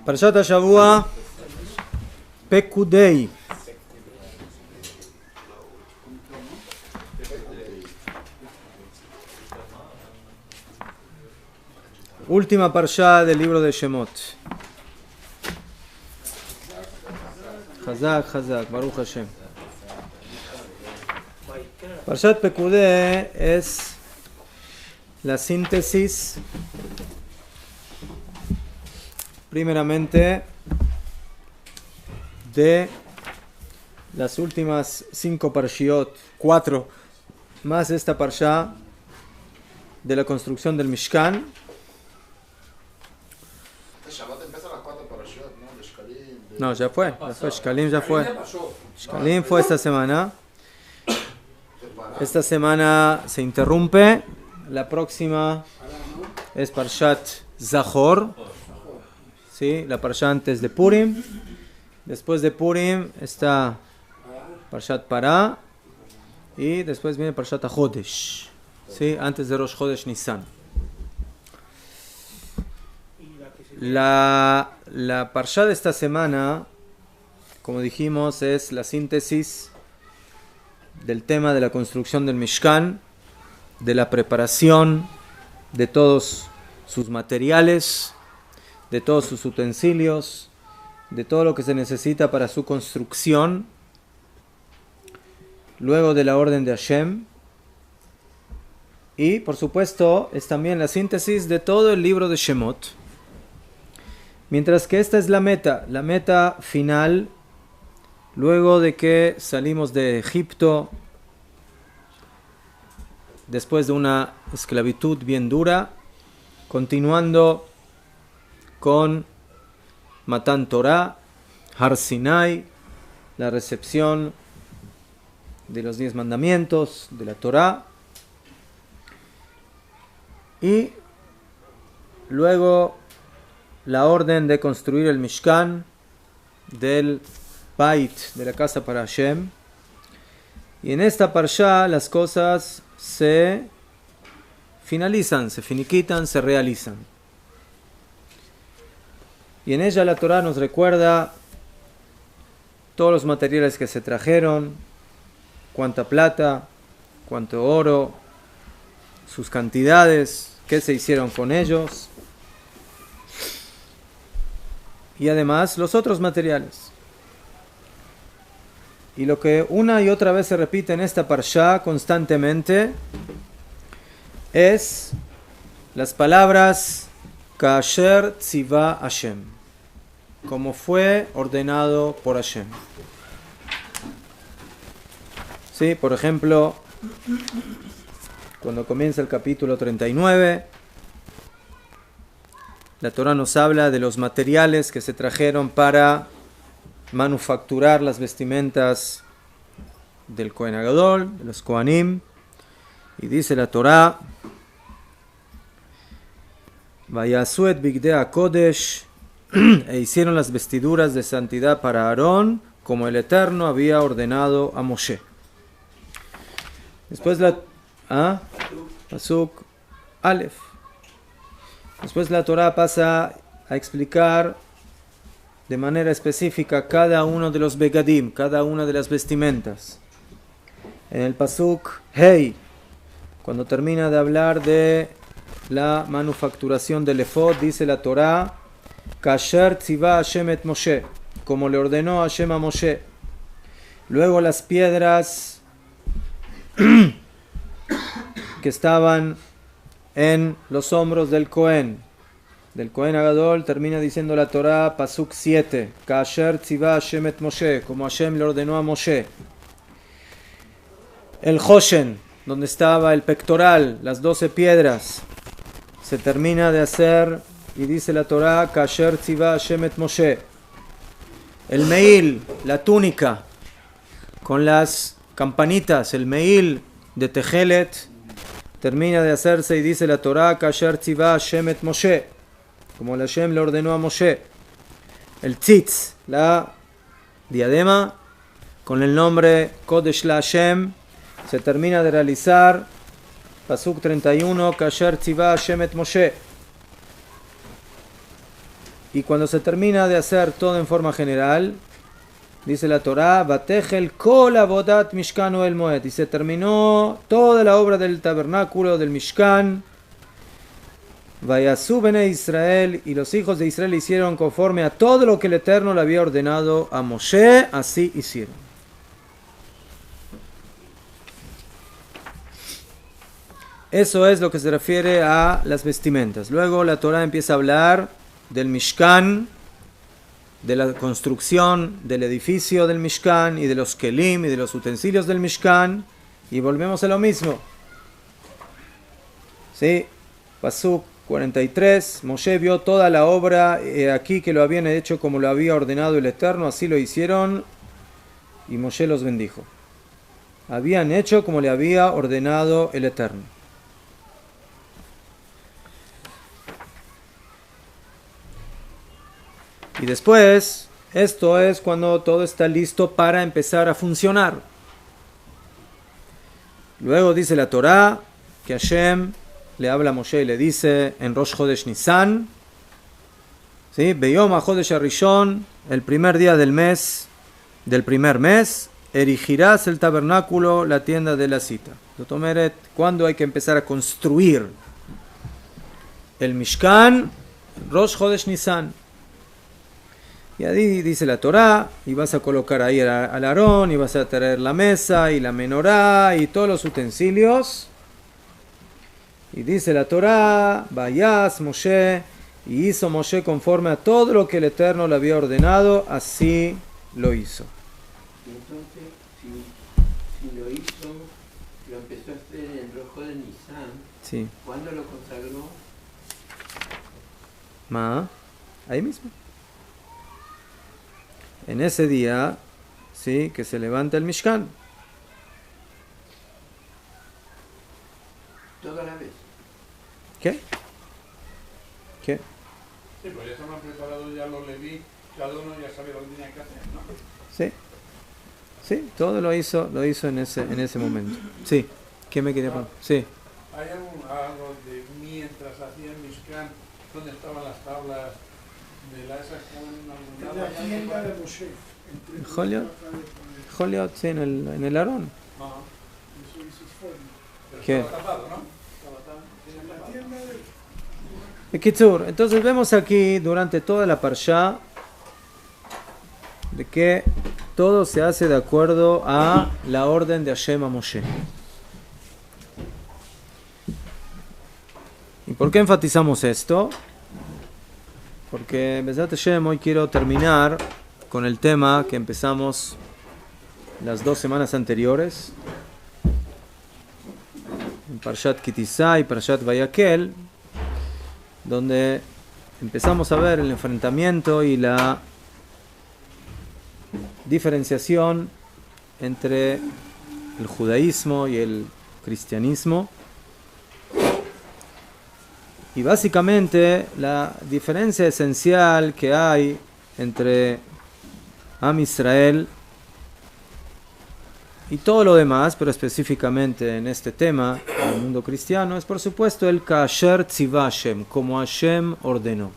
Parashat HaShavua, Pekudei. Última parashá del libro de Shemot. Chazak, Chazak, Baruch Hashem. Parashat Pekudei es la síntesis, primeramente, de las últimas 5 parshiot, 4 más esta parashá de la construcción del Mishkan. No, ya fue. Shkalim ya fue. Shkalim fue esta semana. Esta semana se interrumpe. La próxima es Parshat Zachor. ¿Sí? La Parsha antes de Purim. Después de Purim está Parshat Pará. Y después viene Parshat HaChodesh. ¿Sí? Antes de Rosh Chodesh Nisan. La Parsha de esta semana, como dijimos, es la síntesis del tema de la construcción del Mishkan, de la preparación de todos sus materiales, de todos sus utensilios, de todo lo que se necesita para su construcción, luego de la orden de Hashem. Y, por supuesto, es también la síntesis de todo el libro de Shemot. Mientras que esta es la meta final, luego de que salimos de Egipto, después de una esclavitud bien dura, continuando con Matan Torah, Har Sinai, la recepción de los 10 mandamientos, de la Torah, y luego la orden de construir el Mishkan del Bait, de la casa para Hashem. Y en esta parsha las cosas se finalizan, se finiquitan, se realizan. Y en ella la Torah nos recuerda todos los materiales que se trajeron, cuánta plata, cuánto oro, sus cantidades, qué se hicieron con ellos. Y además los otros materiales. Y lo que una y otra vez se repite en esta parsha constantemente es las palabras Kasher Tziva Hashem, como fue ordenado por Hashem. Sí, por ejemplo, cuando comienza el capítulo 39, la Torah nos habla de los materiales que se trajeron para manufacturar las vestimentas del Kohen Agadol, de los Kohanim. Y dice la Torah, Vayasu et bigdei HaKodesh, e hicieron las vestiduras de santidad para Aarón, como el Eterno había ordenado a Moshe. Después Pasuk Aleph. Después la Torah pasa a explicar de manera específica cada uno de los begadim, cada una de las vestimentas. En el Pasuk Hei, cuando termina de hablar de la manufacturación del efod, dice la Torah, Kasher tziva Hashem et Moshe, como le ordenó Hashem a Moshe. Luego las piedras que estaban en los hombros del Kohen Agadol, termina diciendo la Torah, Pasuk 7, Kasher tziva Hashem et Moshe, como Hashem le ordenó a Moshe. El Hoshen, donde estaba el pectoral, las 12 piedras, se termina de hacer y dice la Torah, Kasher tziva Hashem et Moshe. El Meil, la túnica, con las campanitas, el Meil de Tejelet, termina de hacerse y dice la Torah, Kasher tziva Hashem et Moshe, como la Hashem le ordenó a Moshe. El Tzitz, la diadema, con el nombre Kodesh la Hashem, se termina de realizar, Pasuk 31, Kasher tziva Hashem et Moshe. Y cuando se termina de hacer todo en forma general, dice la Torá, Batejel kol avodat Mishkan el Moed, y se terminó toda la obra del tabernáculo, del Mishkan. Vayasú bene Israel, y los hijos de Israel hicieron conforme a todo lo que el Eterno le había ordenado a Moshe, así hicieron. Eso es lo que se refiere a las vestimentas. Luego la Torá empieza a hablar del Mishkan, de la construcción del edificio del Mishkan y de los kelim y de los utensilios del Mishkan, y volvemos a lo mismo. ¿Sí? Pasuk 43, Moshe vio toda la obra aquí que lo habían hecho como lo había ordenado el Eterno, así lo hicieron, y Moshe los bendijo. Habían hecho como le había ordenado el Eterno. Y después, esto es cuando todo está listo para empezar a funcionar. Luego dice la Torá que Hashem le habla a Moshe y le dice en Rosh Chodesh Nisan, ¿sí? Beyom HaChodesh HaRishon, el primer día del primer mes, erigirás el tabernáculo, la tienda de la cita. ¿Cuándo hay que empezar a construir el Mishkan? Rosh Chodesh Nisan. Y ahí dice la Torá, y vas a colocar ahí al Aarón, y vas a traer la mesa, y la menorá, y todos los utensilios. Y dice la Torá, vayas Moshe, y hizo Moshe conforme a todo lo que el Eterno le había ordenado, así lo hizo. Entonces, si lo hizo, lo empezó a hacer en el Rojo de Nisan, Sí. ¿cuándo lo consagró? Ahí mismo. En ese día, sí, que se levanta el Mishkan. Toda la vez. ¿Qué? ¿Qué? Sí, pues ya estaban preparados ya los Leví, cada uno ya sabía lo que tenía que hacer, ¿no? Sí. Sí, todo lo hizo en ese momento. Sí. ¿Qué me quería poner? Sí. ¿Hay algo de mientras hacían Mishkan, donde estaban las tablas de la esa En la tienda de Moshe. Joliot, sí, en el Aarón. Ajá. Eso es forma. Pero ¿Qué? estaba tapado, ¿no? Estaba En la tapado. tienda de... Kitzur, entonces vemos aquí durante toda la parsha de que todo se hace de acuerdo a la orden de Hashem a Moshe. ¿Y por qué enfatizamos esto? Porque Bezat Hashem hoy quiero terminar con el tema que empezamos las 2 semanas anteriores en Parshat Kitizá y Parshat Vayakel, donde empezamos a ver el enfrentamiento y la diferenciación entre el judaísmo y el cristianismo, y básicamente la diferencia esencial que hay entre Am Israel y todo lo demás, pero específicamente en este tema, en el mundo cristiano, es por supuesto el Kasher Tzivah Hashem, como Hashem ordenó.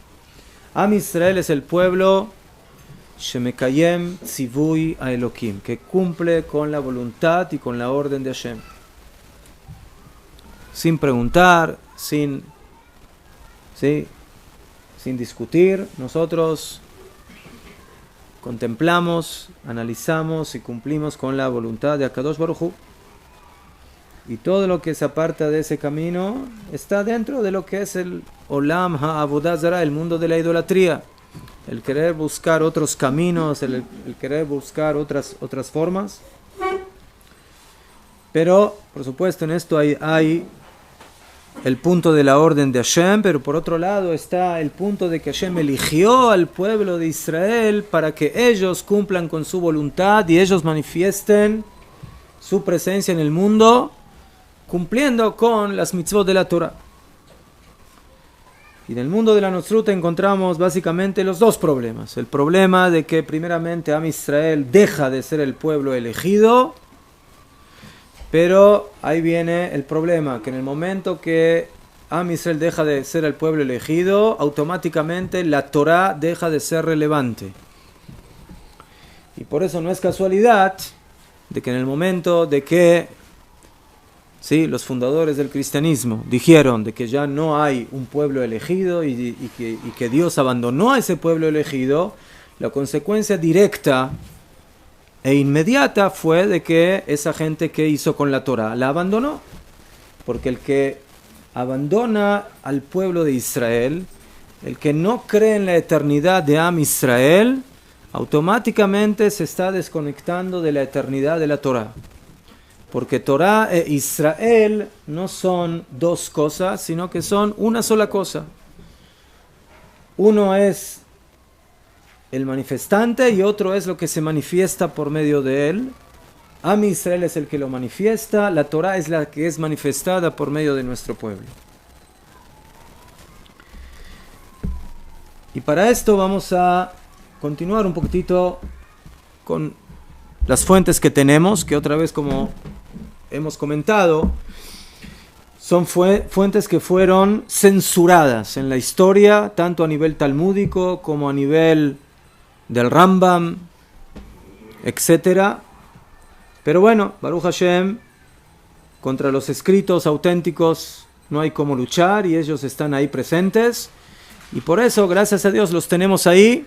Am Israel es el pueblo Shemekayem Tzivui a Elohim, que cumple con la voluntad y con la orden de Hashem. Sin preguntar, sin discutir, nosotros contemplamos, analizamos y cumplimos con la voluntad de Akadosh Baruj Hu. Y todo lo que se aparta de ese camino está dentro de lo que es el Olam HaAvodah Zarah, el mundo de la idolatría. El querer buscar otros caminos, el querer buscar otras formas. Pero, por supuesto, en esto hay el punto de la orden de Hashem, pero por otro lado está el punto de que Hashem eligió al pueblo de Israel para que ellos cumplan con su voluntad y ellos manifiesten su presencia en el mundo, cumpliendo con las mitzvot de la Torah. Y en el mundo de la Nosrut encontramos básicamente los 2 problemas. El problema de que primeramente Am Israel deja de ser el pueblo elegido, pero ahí viene el problema, que en el momento que Am Israel deja de ser el pueblo elegido, automáticamente la Torá deja de ser relevante. Y por eso no es casualidad de que en el momento de que los fundadores del cristianismo dijeron de que ya no hay un pueblo elegido y que Dios abandonó a ese pueblo elegido, la consecuencia directa e inmediata fue de que esa gente que hizo con la Torá la abandonó. Porque el que abandona al pueblo de Israel, el que no cree en la eternidad de Am Israel, automáticamente se está desconectando de la eternidad de la Torá. Porque Torá e Israel no son dos cosas, sino que son una sola cosa. Uno es el manifestante y otro es lo que se manifiesta por medio de él. Am Israel es el que lo manifiesta, la Torá es la que es manifestada por medio de nuestro pueblo. Y para esto vamos a continuar un poquitito con las fuentes que tenemos, que otra vez, como hemos comentado, son fuentes que fueron censuradas en la historia, tanto a nivel talmúdico como a nivel del Rambam, etc. Pero bueno, Baruch Hashem, contra los escritos auténticos no hay cómo luchar y ellos están ahí presentes. Y por eso, gracias a Dios, los tenemos ahí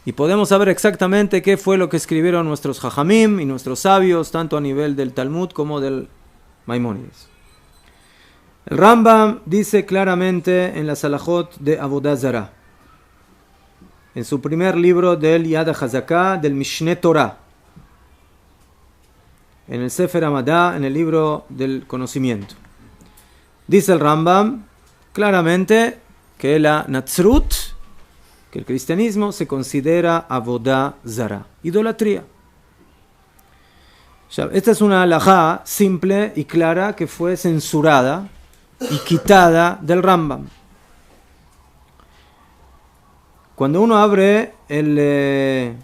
y podemos saber exactamente qué fue lo que escribieron nuestros Jajamim y nuestros sabios, tanto a nivel del Talmud como del Maimónides. El Rambam dice claramente en la Salahot de Avodah Zarah, en su primer libro del Yad HaZaká, del Mishneh Torah, en el Sefer Hamadá, en el libro del conocimiento. Dice el Rambam claramente que la Natzrut, que el cristianismo se considera Avodah Zarah, idolatría. Esta es una halajá simple y clara que fue censurada y quitada del Rambam. Cuando uno abre el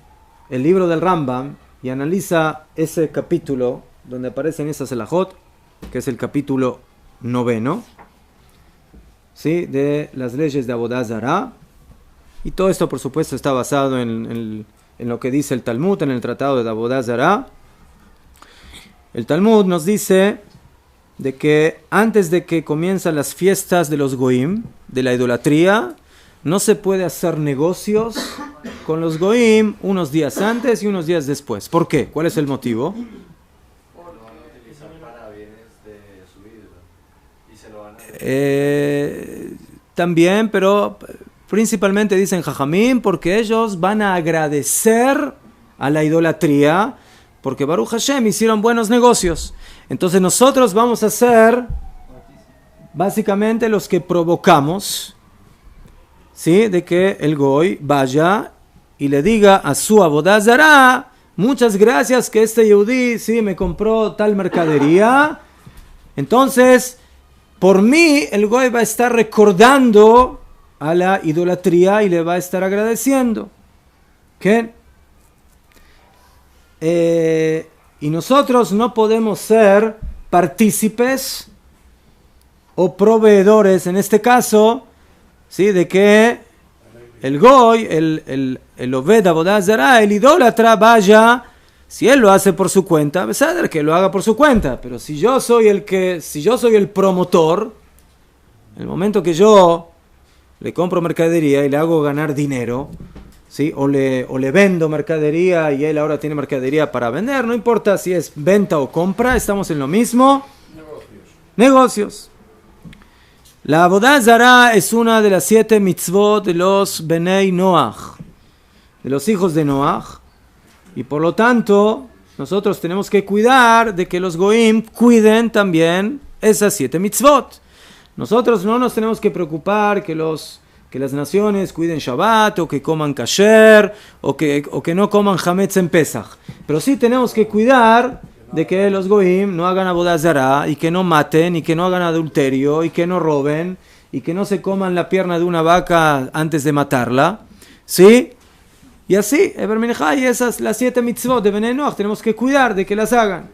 libro del Rambam y analiza ese capítulo donde aparecen esas halajot, que es el capítulo 9, ¿sí?, de las leyes de Avodah Zarah, y todo esto por supuesto está basado en lo que dice el Talmud, en el tratado de Avodah Zarah. El Talmud nos dice de que antes de que comienzan las fiestas de los Goim, de la idolatría, no se puede hacer negocios con los Goim unos días antes y unos días después. ¿Por qué? ¿Cuál es el motivo? También, pero principalmente dicen Jajamim porque ellos van a agradecer a la idolatría, porque Baruch Hashem hicieron buenos negocios. Entonces nosotros vamos a ser básicamente los que provocamos, ¿sí?, de que el Goy vaya y le diga a su Avodah Zarah: muchas gracias que este Yehudí, sí, me compró tal mercadería. Entonces, por mí, el Goy va a estar recordando a la idolatría y le va a estar agradeciendo. ¿Qué? Y nosotros no podemos ser partícipes o proveedores, en este caso, ¿sí?, de que el Goy, el Oved Avodah Zarah, el idólatra, vaya, si él lo hace por su cuenta, saber que lo haga por su cuenta. Pero si yo soy el promotor, en el momento que yo le compro mercadería y le hago ganar dinero, ¿sí?, o le vendo mercadería y él ahora tiene mercadería para vender, no importa si es venta o compra, estamos en lo mismo. Negocios. La Avodah Zarah es una de las 7 mitzvot de los Benei Noach, de los hijos de Noach, y por lo tanto nosotros tenemos que cuidar de que los Goim cuiden también esas 7 mitzvot. Nosotros no nos tenemos que preocupar que las naciones cuiden Shabbat, o que coman kasher, o que no coman Hametz en Pesach. Pero sí tenemos que cuidar de que los Goim no hagan Avodah Zarah, y que no maten, y que no hagan adulterio, y que no roben, y que no se coman la pierna de una vaca antes de matarla. ¿Sí? Y así, Eber Minchai, esas las 7 mitzvot de Benei Noach, tenemos que cuidar de que las hagan.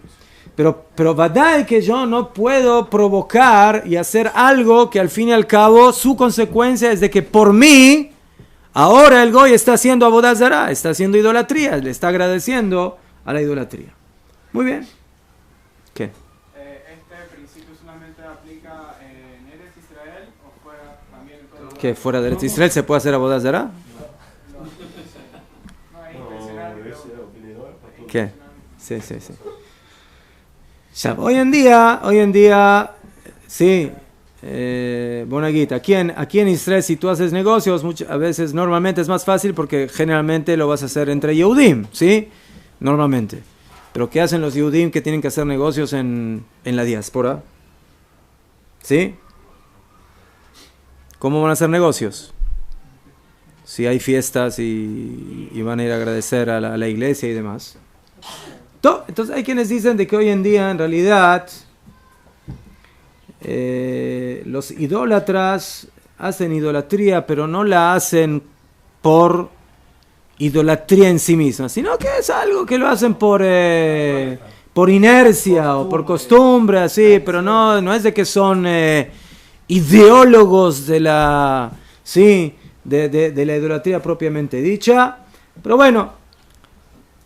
Pero vadai que yo no puedo provocar y hacer algo que al fin y al cabo su consecuencia es de que por mí, ahora el goy está haciendo avodah zará, está haciendo idolatría, le está agradeciendo a la idolatría. Muy bien. ¿Qué? ¿Este principio solamente aplica en Eretz Israel o fuera también en todo el ¿Que fuera de Eretz Israel se puede hacer avodah zará? No, es intencional. ¿Qué? Sí. Ya, hoy en día, sí, Bonaguita, aquí en Israel si tú haces negocios, a veces normalmente es más fácil porque generalmente lo vas a hacer entre Yehudim, ¿sí? Normalmente. Pero ¿qué hacen los Yehudim que tienen que hacer negocios en la diáspora? ¿Sí? ¿Cómo van a hacer negocios? Si hay fiestas y van a ir a agradecer a la iglesia y demás. Entonces hay quienes dicen de que hoy en día en realidad los idólatras hacen idolatría, pero no la hacen por idolatría en sí misma, sino que es algo que lo hacen por inercia o por costumbre, así, pero no es de que son ideólogos de la idolatría propiamente dicha, pero bueno,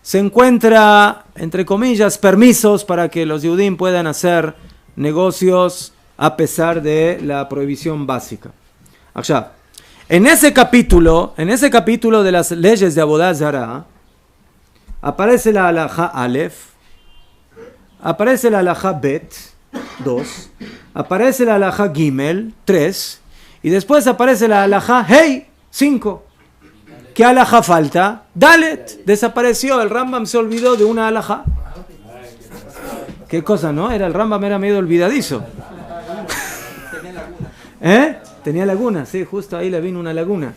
se encuentra, entre comillas, permisos para que los Yehudim puedan hacer negocios a pesar de la prohibición básica. Allá. En ese capítulo de las leyes de avodah zará, aparece la halajá Aleph, aparece la halajá Bet, 2, aparece la halajá Gimel, 3, y después aparece la halajá Hey, 5. ¿Qué halajá falta? Dalet, desapareció, el Rambam se olvidó de una halajá. ¿Qué cosa, no? El Rambam era medio olvidadizo. Tenía laguna, sí, justo ahí le vino una laguna.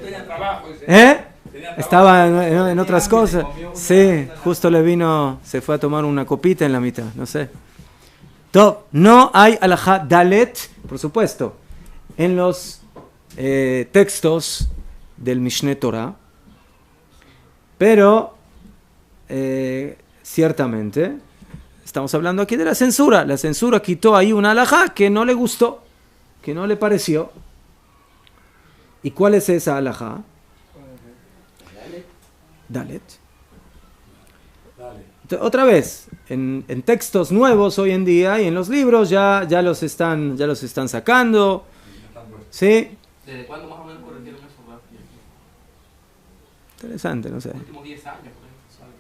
Tenía trabajo, Estaba en otras cosas. Sí, justo le vino, se fue a tomar una copita en la mitad, no sé. No hay halajá Dalet, por supuesto. En los textos del Mishneh Torah, pero ciertamente estamos hablando aquí de la censura. La censura quitó ahí una halajá que no le gustó, que no le pareció. ¿Y cuál es esa halajá? Dalet. Otra vez, en textos nuevos hoy en día y en los libros ya los están sacando. ¿Sí? ¿Desde cuándo más o menos corrigieron eso? Interesante, no sé. Los últimos 10 años.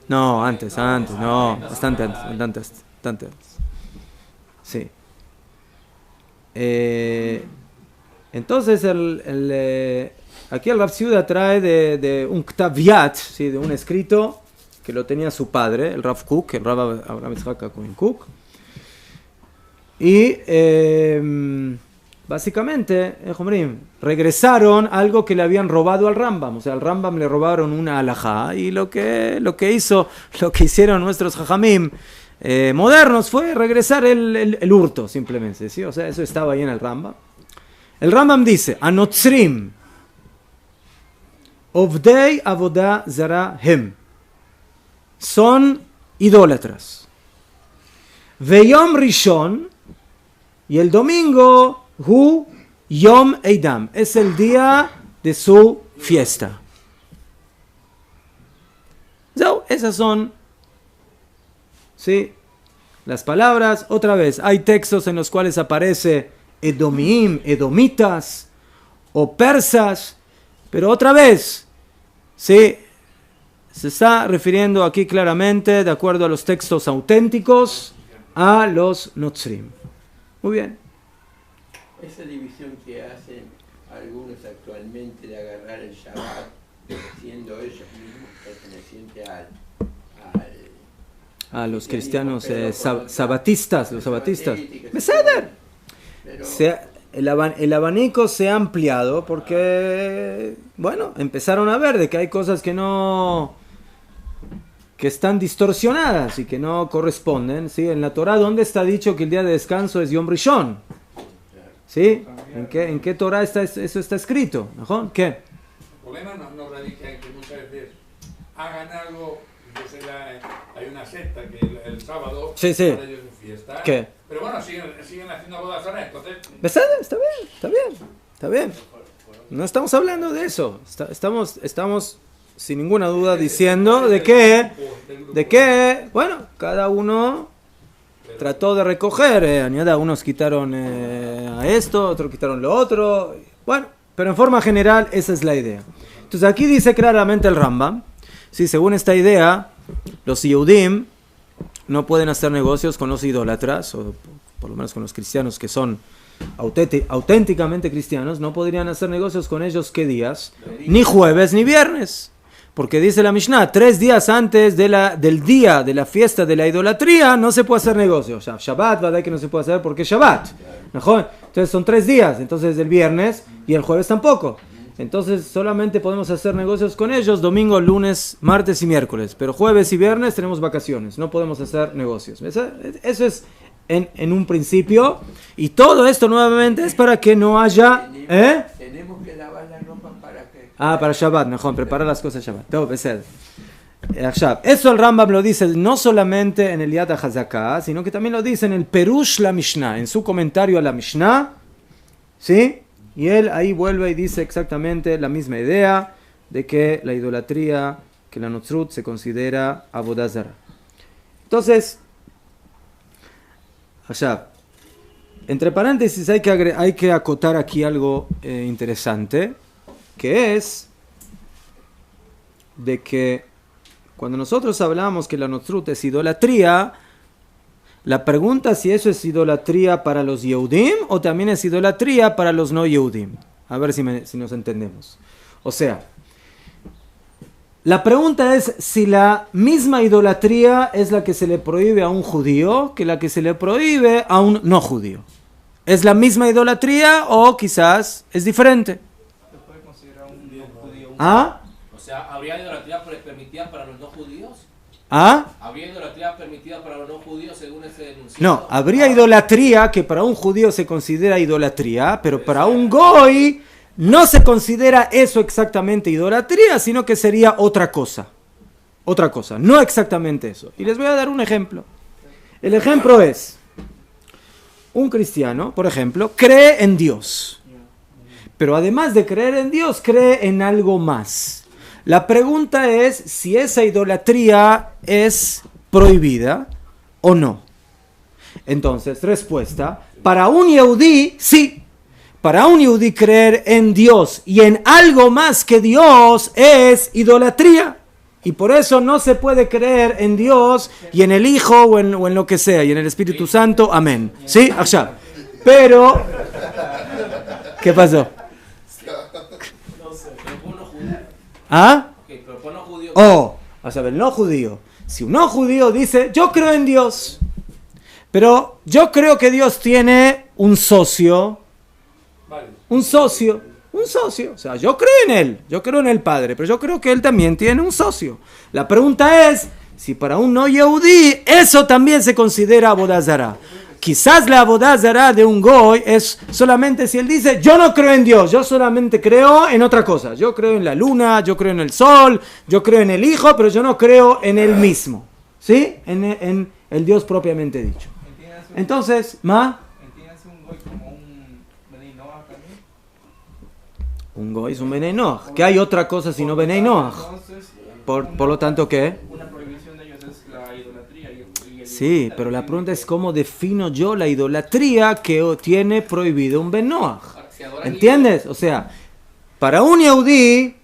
No, antes, no, bastante antes. Sí. Entonces, aquí el Rav Ciuda trae de un Ktav Yad, ¿sí? De un escrito que lo tenía su padre, el Rav Kook, el Rav Abraham Yitzhak Cohen Kook. Y básicamente, regresaron algo que le habían robado al Rambam. O sea, al Rambam le robaron una halajá y lo que hicieron nuestros jajamim modernos fue regresar el hurto, simplemente. ¿Sí? O sea, eso estaba ahí en el Rambam. El Rambam dice, Anotzrim, Ovdei Avodah Zarah Hem, son idólatras. Veyom Rishon, y el domingo, Hu Yom Eidam, es el día de su fiesta. Esas son, ¿sí?, las palabras. Otra vez, hay textos en los cuales aparece Edomim, edomitas o persas, pero otra vez, ¿sí?, se está refiriendo aquí claramente, de acuerdo a los textos auténticos, a los Notzrim. Muy bien. Esa división que hacen algunos actualmente de agarrar el Shabbat, siendo ellos mismos pertenecientes a los cristianos sabatistas, los sabatistas. ¡Beseder! El abanico se ha ampliado porque, bueno, empezaron a ver de que hay cosas que están distorsionadas y que no corresponden, ¿sí? En la Torah, ¿dónde está dicho que el día de descanso es Yom Rishon? ¿Sí? ¿En qué Torah eso está escrito? ¿No? ¿Qué? El problema no radica en que muchas veces hagan algo Yo sé hay una secta que el sábado Sí, sí. para ellos es fiesta. ¿Qué? Pero bueno, siguen haciendo bodas ahora, entonces... Está bien, está bien, está bien. No estamos hablando de eso. Estamos sin ninguna duda diciendo de que, bueno, cada uno trató de recoger. Añada, unos quitaron a esto, otros quitaron lo otro. Bueno, pero en forma general esa es la idea. Entonces aquí dice claramente el Rambam, sí, según esta idea, los Yehudim no pueden hacer negocios con los idólatras, o por lo menos con los cristianos que son auténticamente cristianos, no podrían hacer negocios con ellos, ¿qué días? Ni jueves ni viernes. Porque dice la Mishnah, 3 días antes del día de la fiesta de la idolatría no se puede hacer negocio. Shabbat, ¿verdad que no se puede hacer porque es Shabbat? ¿No? Entonces son 3 días, entonces el viernes y el jueves tampoco. Entonces solamente podemos hacer negocios con ellos domingo, lunes, martes y miércoles. Pero jueves y viernes tenemos vacaciones, no podemos hacer negocios. Eso es en un principio. Y todo esto nuevamente es para que no haya... Tenemos que lavar la ropa para que... para Shabbat, mejor, preparar las cosas de Shabbat. Eso el Rambam lo dice no solamente en el Yad HaZaká, sino que también lo dice en el Perush la Mishnah, en su comentario a la Mishnah, ¿sí? Y él ahí vuelve y dice exactamente la misma idea de que la idolatría, que la Notzrut se considera Avodah Zarah. Entonces, entre paréntesis hay que acotar aquí algo interesante, que es de que cuando nosotros hablamos que la Notzrut es idolatría, la pregunta es si eso es idolatría para los Yehudim o también es idolatría para los no Yehudim. A ver si nos entendemos. O sea, la pregunta es si la misma idolatría es la que se le prohíbe a un judío que la que se le prohíbe a un no judío. ¿Es la misma idolatría o quizás es diferente? ¿Se puede considerar un no judío? O sea, ¿habría idolatría permitida para los no judíos? ¿Habría idolatría permitida para los no judíos según ese enunciado? No, habría idolatría que para un judío se considera idolatría, pero para un goy no se considera eso exactamente idolatría, sino que sería otra cosa. Otra cosa, no exactamente eso. Y les voy a dar un ejemplo. El ejemplo es, un cristiano, por ejemplo, cree en Dios. Pero además de creer en Dios, cree en algo más. La pregunta es si esa idolatría es prohibida o no. Entonces, respuesta, para un Yehudí, sí. Para un Yehudí creer en Dios y en algo más que Dios es idolatría. Y por eso no se puede creer en Dios y en el Hijo o en lo que sea, y en el Espíritu Santo. Amén. ¿Sí? Allá. Pero, ¿qué pasó? El no judío. Si un no judío dice, yo creo en Dios, pero yo creo que Dios tiene un socio. Un socio. O sea, yo creo en él, yo creo en el Padre, pero yo creo que él también tiene un socio. La pregunta es, si para un no yehudí, eso también se considera Avodah Zarah. Quizás la Avodah Zarah de un goy es solamente si él dice, yo no creo en Dios, yo solamente creo en otra cosa. Yo creo en la luna, yo creo en el sol, yo creo en el Hijo, pero yo no creo en él mismo. ¿Sí? En el Dios propiamente dicho. Entonces, ¿Entiendes un goy como un Benei Noach también? Un goy es un Benei Noach. ¿Qué hay otra cosa sino Benei Noach? Por lo tanto, ¿qué? Una prohibición de ellos es la idolatría. Sí, pero la pregunta es cómo defino yo la idolatría que tiene prohibido un Ben Noach. ¿Entiendes? O sea, para un Yehudí,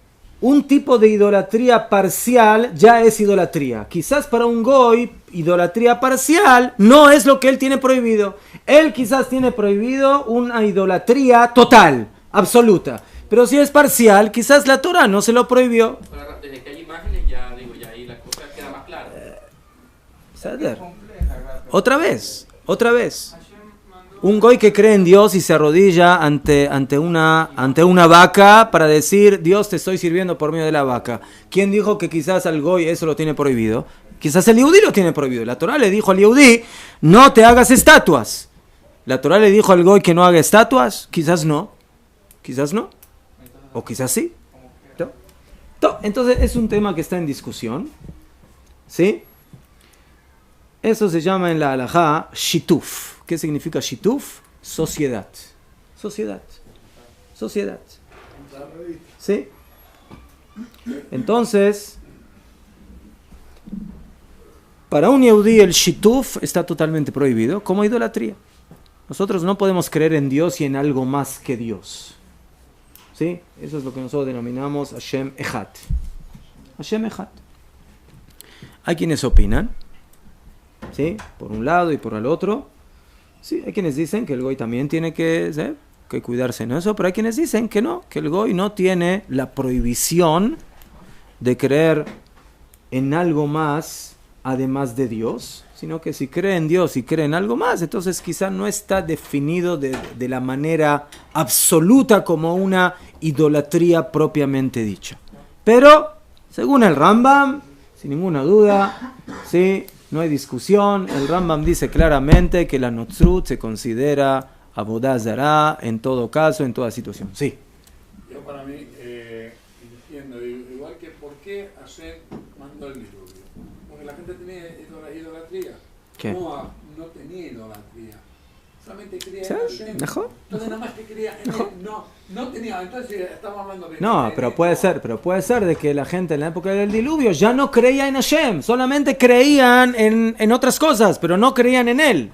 un tipo de idolatría parcial ya es idolatría. Quizás para un goy, idolatría parcial no es lo que él tiene prohibido. Él quizás tiene prohibido una idolatría total, absoluta. Pero si es parcial, quizás la Torah no se lo prohibió. Desde que hay imágenes ya ahí la cosa queda más clara. Otra vez. Un goy que cree en Dios y se arrodilla ante una vaca para decir, Dios, te estoy sirviendo por medio de la vaca. ¿Quién dijo que quizás al goy eso lo tiene prohibido? Quizás el yehudí lo tiene prohibido. La Torah le dijo al yehudí, no te hagas estatuas. La Torah le dijo al goy que no haga estatuas. Quizás no. O quizás sí. Entonces es un tema que está en discusión. ¿sí? Eso se llama en la halajá shituf. ¿Qué significa shituf? Sociedad. Sociedad. Sociedad. ¿Sí? Entonces, para un yehudí el shituf está totalmente prohibido, como idolatría. Nosotros no podemos creer en Dios y en algo más que Dios. ¿Sí? Eso es lo que nosotros denominamos Hashem Echad. Hashem Echad. Hay quienes opinan, ¿sí? Por un lado y por el otro. Sí, hay quienes dicen que el goy también tiene que cuidarse en eso, pero hay quienes dicen que no, que el goy no tiene la prohibición de creer en algo más además de Dios, sino que si cree en Dios y cree en algo más, entonces quizá no está definido de la manera absoluta como una idolatría propiamente dicha. Pero, según el Rambam, sin ninguna duda, ¿sí? No hay discusión, el Rambam dice claramente que la Notzrut se considera Avodah Zará en todo caso, en toda situación. Sí. Yo para mí, entiendo, igual que por qué Hashem mandó el diluvio. Porque la gente tenía idolatría. ¿Qué? No tenía idolatría. Solamente creía ¿Sí? en Hashem. ¿Mejor? Entonces nada más que creía en él. No tenía, entonces estamos hablando de... No, pero puede ser de que la gente en la época del diluvio ya no creía en Hashem, solamente creían en otras cosas, pero no creían en él.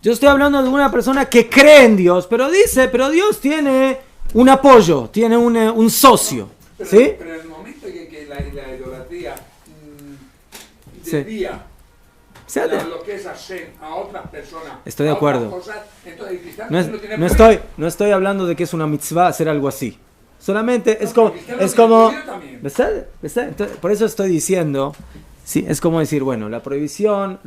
Yo estoy hablando de una persona que cree en Dios, pero Dios tiene un apoyo, tiene un socio, ¿sí? Pero en el momento que la idolatría desvía lo que es Hashem a otras personas, estoy de acuerdo. Cosas, entonces el cristiano no estoy hablando de que es una mitzvah hacer algo así. Solamente es como entonces, por eso estoy diciendo, sí, es como decir, bueno, la prohibición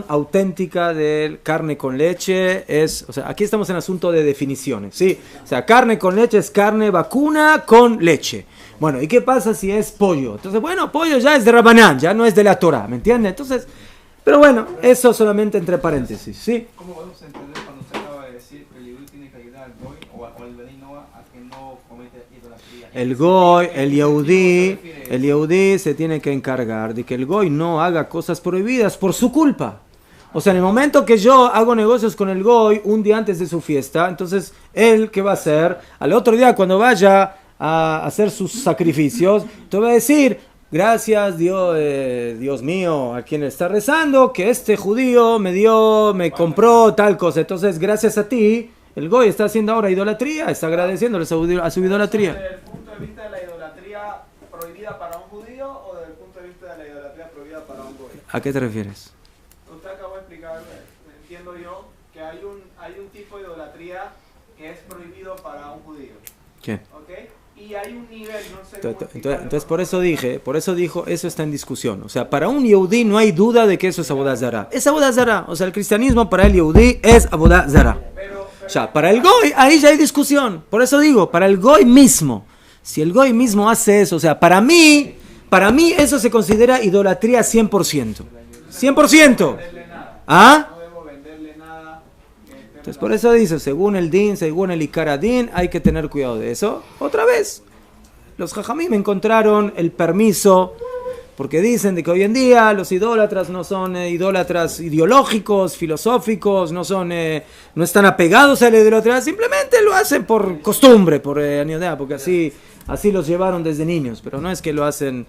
auténtica de carne con leche es, o sea, aquí estamos en asunto de definiciones, sí, o sea, carne con leche es carne vacuna con leche. Bueno, ¿y qué pasa si es pollo? Entonces, bueno, pollo ya es de Rabanán, ya no es de la Torah, ¿me entiendes? Entonces, pero bueno, eso solamente entre paréntesis, ¿sí? ¿Cómo podemos entender cuando se acaba de decir que el Yehudí tiene que ayudar al Goy o al Benino a que no cometa idolatría? El Goy, el Yehudí se tiene que encargar de que el Goy no haga cosas prohibidas por su culpa. O sea, en el momento que yo hago negocios con el Goy un día antes de su fiesta, entonces él, ¿qué va a hacer? Al otro día cuando vaya a hacer sus sacrificios, te va a decir... Gracias Dios mío, a quien está rezando, que este judío me compró tal cosa. Entonces, gracias a ti, el Goy está haciendo ahora idolatría, está agradeciéndole a su idolatría. ¿Desde el punto de vista de la idolatría prohibida para un judío o desde el punto de vista de la idolatría prohibida para un Goy? ¿A qué te refieres? Usted acabó de explicar, entiendo yo, que hay un tipo de idolatría que es prohibido para un judío. ¿Qué? ¿Ok? Y hay un nivel, no sé entonces por eso dijo, eso está en discusión. O sea, para un Yehudí no hay duda de que eso es Avodah Zará. Es Avodah Zará. O sea, el cristianismo para el Yehudí es Avodah Zará. Ya, para el Goy, ahí ya hay discusión. Por eso digo, para el Goy mismo. Si el Goy mismo hace eso, o sea, para mí eso se considera idolatría 100%. 100%. ¿Ah? Entonces por eso dice, según el Din, según el Ikar Adin, hay que tener cuidado de eso. Otra vez, los Jajamim encontraron el permiso, porque dicen de que hoy en día los idólatras no son idólatras ideológicos, filosóficos, no están apegados a la idolatría, simplemente lo hacen por costumbre, por añodea, porque así los llevaron desde niños, pero no es que lo hacen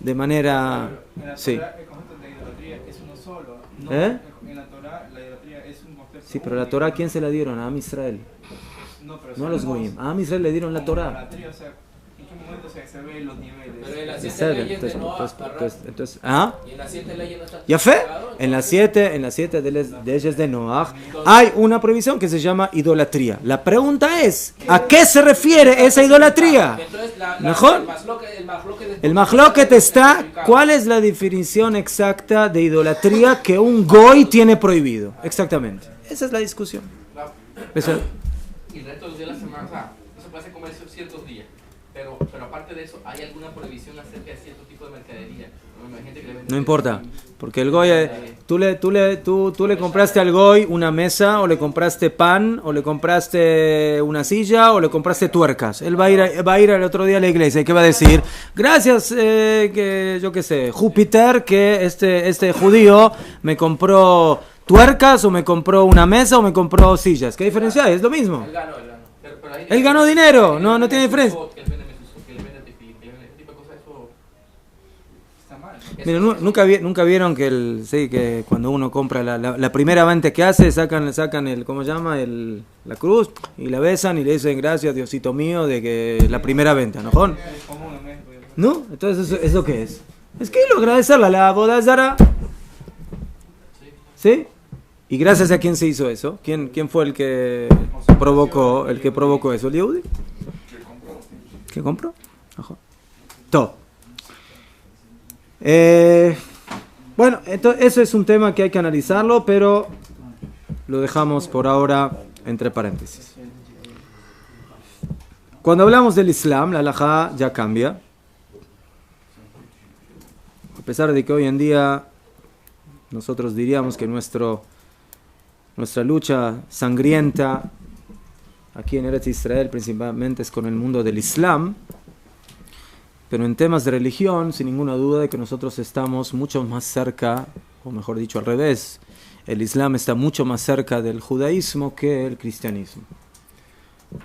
de manera... Sí. El concepto de idolatría es uno solo. No, ¿Eh? En la Torah, la idolatría es un concepto. Sí, pero la Torah, ¿a quién se la dieron? A Am Israel. No a los Goyim. A Am Israel le dieron la Torah. Idolatría, o sea, ¿en qué momento se ven los niveles? Pero en las 7 leyes de Noah, entonces, ¿ah? y en las 7 leyes no está ¿Ya fe? especificado, En las siete leyes de Noah hay una prohibición que se llama idolatría. La pregunta es, ¿a qué se refiere esa idolatría? Entonces, ¿Mejor? El mahloket está, ¿cuál es la definición exacta de idolatría que un goy tiene prohibido? Exactamente. Esa es la discusión. Y el resto de los días de la semana, o sea, no se puede hacer comercio ciertos días. Pero aparte aparte de eso, ¿hay alguna prohibición acerca de cierto tipo de mercadería? Hay gente que le vende No importa, porque el goy, tú le compraste al goy una mesa, o le compraste pan, o le compraste una silla, o le compraste tuercas. Él va a ir al otro día a la iglesia y ¿qué va a decir? Gracias, que yo qué sé, Júpiter, que este judío me compró tuercas, o me compró una mesa, o me compró sillas. ¿Qué diferencia hay? Es lo mismo. Él ganó. Él ganó dinero, no tiene diferencia. Mira, nunca vieron que cuando uno compra la primera venta que hace, sacan el, ¿cómo se llama? La cruz, y la besan y le dicen gracias Diosito mío de que la primera venta, ¿no? ¿No? Entonces, ¿eso qué es? Es que lo agradecerle a la boda Zara. ¿Sí? ¿Y gracias a quién se hizo eso? ¿Quién fue el que provocó eso? ¿El Yehudi? ¿Qué compró? Ajá. Todo. Bueno, entonces eso es un tema que hay que analizarlo, pero lo dejamos por ahora entre paréntesis. Cuando hablamos del Islam, la halajá ya cambia. A pesar de que hoy en día nosotros diríamos que nuestra lucha sangrienta aquí en Eretz Israel principalmente es con el mundo del Islam, pero en temas de religión, sin ninguna duda de que nosotros estamos mucho más cerca, o mejor dicho al revés, el Islam está mucho más cerca del judaísmo que el cristianismo.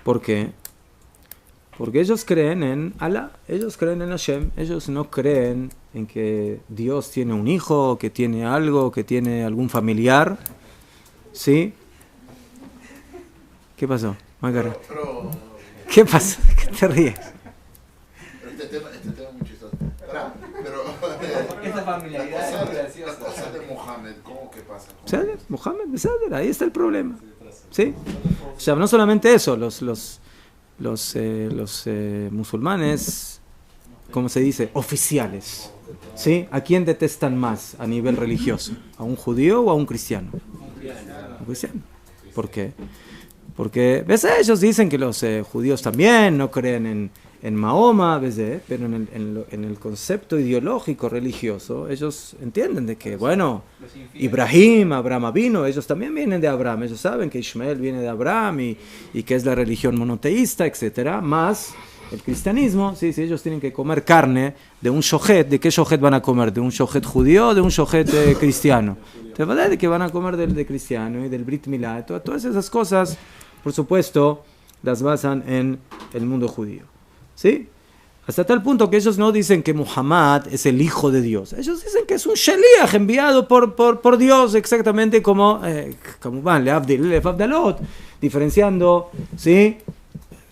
¿Por qué? Porque ellos creen en Allah, ellos creen en Hashem, ellos no creen en que Dios tiene un hijo, que tiene algo, que tiene algún familiar. ¿Sí? ¿Qué pasó? ¿Qué pasó? ¿Qué te ríes? Este tema es muy chistoso. Pero esta familiaridad es graciosa. La cosa de Mohammed, ¿cómo que pasa? Mohammed, ahí está el problema. ¿Sí? O sea, no solamente eso, los musulmanes, ¿cómo se dice? Oficiales. ¿Sí? ¿A quién detestan más a nivel religioso? ¿A un judío o a un cristiano? Un cristiano. ¿Por qué? Porque ¿ves? Ellos dicen que los judíos también no creen en Mahoma, ¿ves? Pero en el concepto ideológico religioso ellos entienden de que, bueno, Ibrahim, Abraham vino, ellos también vienen de Abraham, ellos saben que Ismael viene de Abraham y que es la religión monoteísta, etcétera, más el cristianismo, sí, ellos tienen que comer carne de un shohet. ¿De qué shohet van a comer? ¿De un shohet judío o de un shohet cristiano? ¿Te va a decir que van a comer del de cristiano y del Brit Milá? Todas esas cosas, por supuesto, las basan en el mundo judío. ¿Sí? Hasta tal punto que ellos no dicen que Muhammad es el hijo de Dios. Ellos dicen que es un shaliach enviado por Dios, exactamente como van, Le'avdalot, diferenciando, ¿sí?,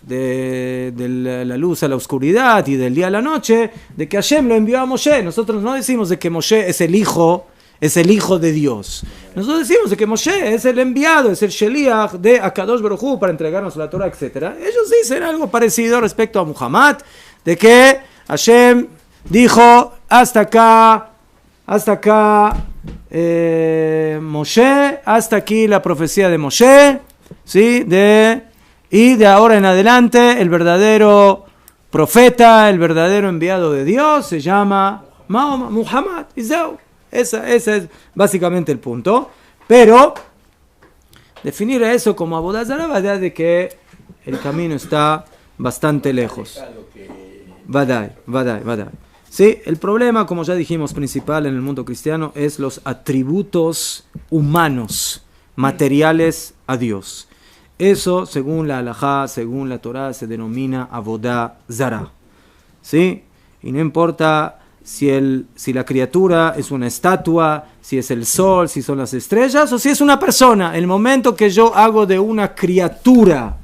de la luz a la oscuridad y del día a la noche, de que Hashem lo envió a Moshe. Nosotros no decimos de que Moshe es el hijo de Dios. Nosotros decimos de que Moshe es el enviado, es el Sheliach de Akadosh Baruj Hu para entregarnos la Torah, etc. Ellos dicen algo parecido respecto a Muhammad, de que Hashem dijo hasta acá Moshe, hasta aquí la profecía de Moshe, ¿sí? Y de ahora en adelante el verdadero profeta, el verdadero enviado de Dios se llama Muhammad. Ese es básicamente el punto. Pero definir eso como Avodah Zará va a dar de que el camino está bastante lejos. Vadai. Sí, el problema, como ya dijimos, principal en el mundo cristiano es los atributos humanos, materiales a Dios. Eso, según la halajá, según la Torá, se denomina Avodah Zará. ¿Sí? Y no importa si la criatura es una estatua, si es el sol, si son las estrellas, o si es una persona. El momento que yo hago de una criatura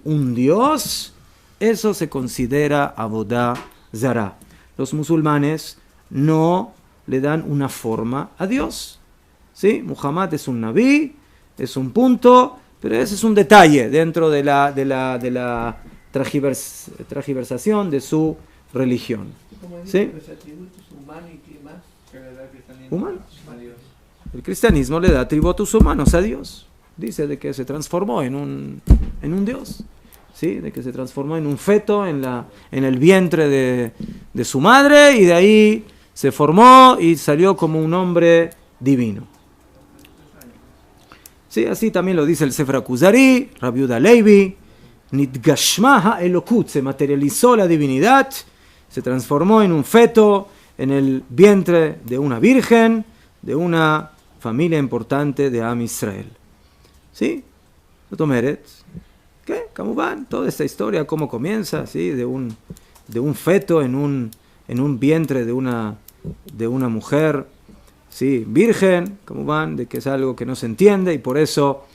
un Dios, eso se considera Avodah Zará. Los musulmanes no le dan una forma a Dios. ¿Sí? Muhammad es un nabí, es un punto, pero ese es un detalle dentro de la tergiversación de su religión. ¿Sí? Los atributos humanos y qué más. ¿Humanos? El cristianismo le da atributos humanos a Dios. Dice de que se transformó en un Dios. ¿sí? De que se transformó en un feto en el vientre de su madre y de ahí se formó y salió como un hombre divino. Sí, así también lo dice el Sefer Kuzari, Rabbi Yehuda Levi. Nitgashma ha'elokut, se materializó la divinidad, se transformó en un feto en el vientre de una virgen, de una familia importante de Am Israel. ¿Sí? Tomeret. ¿Qué? ¿Cómo van? Toda esta historia, cómo comienza, ¿sí? De un feto en un vientre de una mujer, ¿sí? Virgen, ¿cómo van? De que es algo que no se entiende y por eso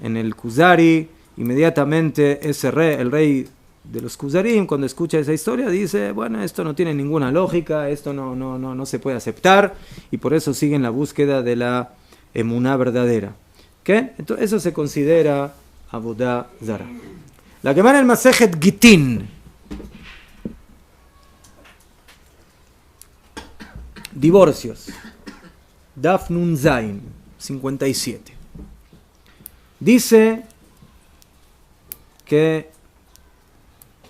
en el Kuzari inmediatamente el rey de los Kuzarim, cuando escucha esa historia, dice, bueno, esto no tiene ninguna lógica, esto no se puede aceptar, y por eso siguen la búsqueda de la emuná verdadera. ¿Qué? Entonces, eso se considera Avodah Zara. La Gemara en el Masejet Gitin. Divorcios. Daf Nun Zain, 57. Dice que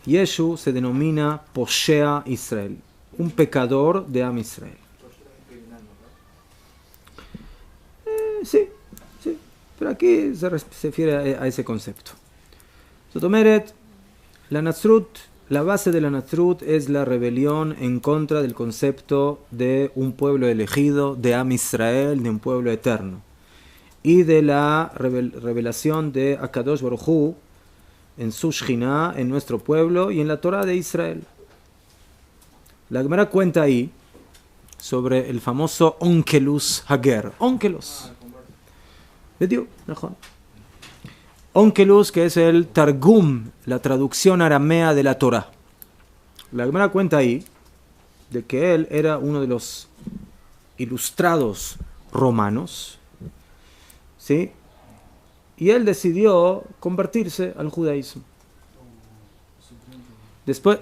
Yeshu se denomina Poshea Israel, un pecador de Am Israel. Sí, pero aquí se refiere a ese concepto. Sotomeret, la Natsrut, la base de la Natsrut es la rebelión en contra del concepto de un pueblo elegido, de Am Israel, de un pueblo eterno, y de la revelación de Akadosh Baruj Hu en su Shekhinah, en nuestro pueblo y en la Torah de Israel. La Gemara cuenta ahí sobre el famoso Onkelos Hager. Onkelos. Onkelos, que es el Targum, la traducción aramea de la Torah. La Gemara cuenta ahí de que él era uno de los ilustrados romanos, ¿sí? Y él decidió convertirse al judaísmo. Después,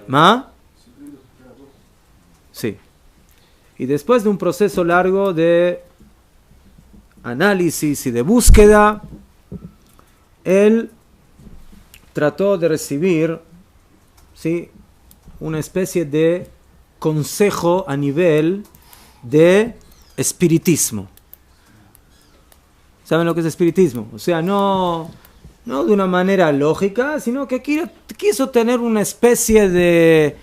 sí. Y después de un proceso largo de análisis y de búsqueda, él trató de recibir, ¿sí?, una especie de consejo a nivel de espiritismo. ¿Saben lo que es espiritismo? O sea, no de una manera lógica, sino que quiso tener una especie de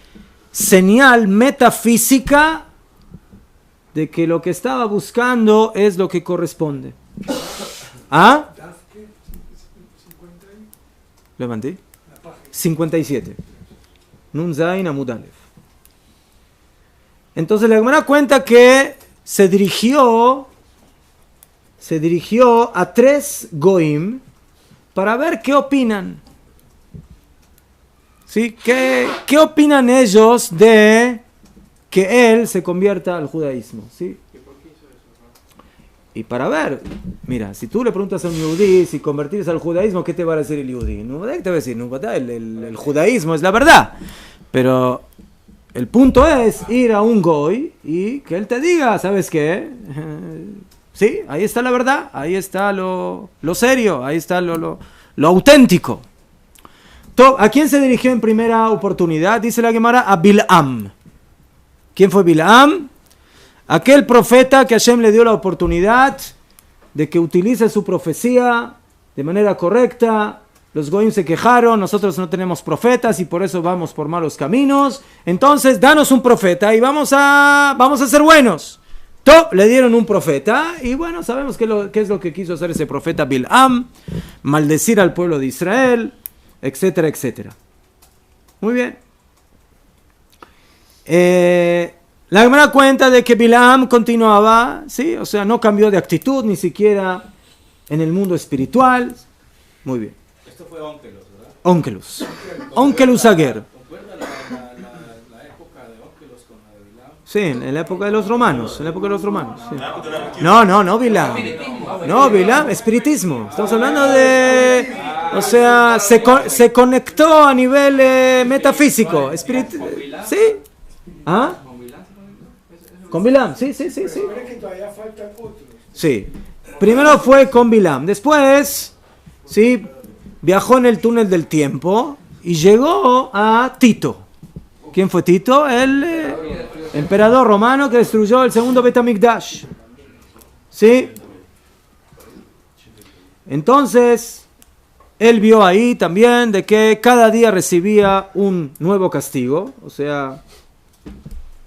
señal metafísica de que lo que estaba buscando es lo que corresponde. ¿Ah? Levanté. 57. Nun Zain Amud Alef. Entonces la Gemara cuenta que se dirigió a 3 goim para ver qué opinan. ¿Sí? ¿Qué opinan ellos de que él se convierta al judaísmo? ¿Sí? Y para ver, mira, si tú le preguntas a un yudí si convertirse al judaísmo, ¿qué te va a decir el yudí? No, ¿qué te va a decir? No, el judaísmo es la verdad. Pero el punto es ir a un goy y que él te diga, ¿sabes qué? Sí, ahí está la verdad, ahí está lo serio, ahí está lo auténtico. ¿A quién se dirigió en primera oportunidad? Dice la Gemara, a Bilam. ¿Quién fue Bilam? Aquel profeta que Hashem le dio la oportunidad de que utilice su profecía de manera correcta. Los goyim se quejaron, nosotros no tenemos profetas y por eso vamos por malos caminos. Entonces, danos un profeta y vamos a ser buenos. Le dieron un profeta y bueno, sabemos qué es lo que quiso hacer ese profeta Bilam, maldecir al pueblo de Israel, etcétera, etcétera. Muy bien. La Gemara cuenta de que Bilam continuaba, ¿sí? O sea, no cambió de actitud ni siquiera en el mundo espiritual. Muy bien. Esto fue Onkelos, ¿verdad? Onkelos Hager. ¿Concuerda la época de Onkelos con la de Bilam? Sí, en la época de los romanos. Sí. No, Bilam. No, Bilam, espiritismo. Estamos hablando de... O sea, se conectó a nivel metafísico. ¿Sí? ¿Ah? Con Bilam, sí. Sí. Primero fue con Bilam. Después, sí, viajó en el túnel del tiempo y llegó a Tito. ¿Quién fue Tito? El emperador romano que destruyó el segundo Bet HaMikdash. ¿Sí? Entonces, él vio ahí también de que cada día recibía un nuevo castigo, o sea,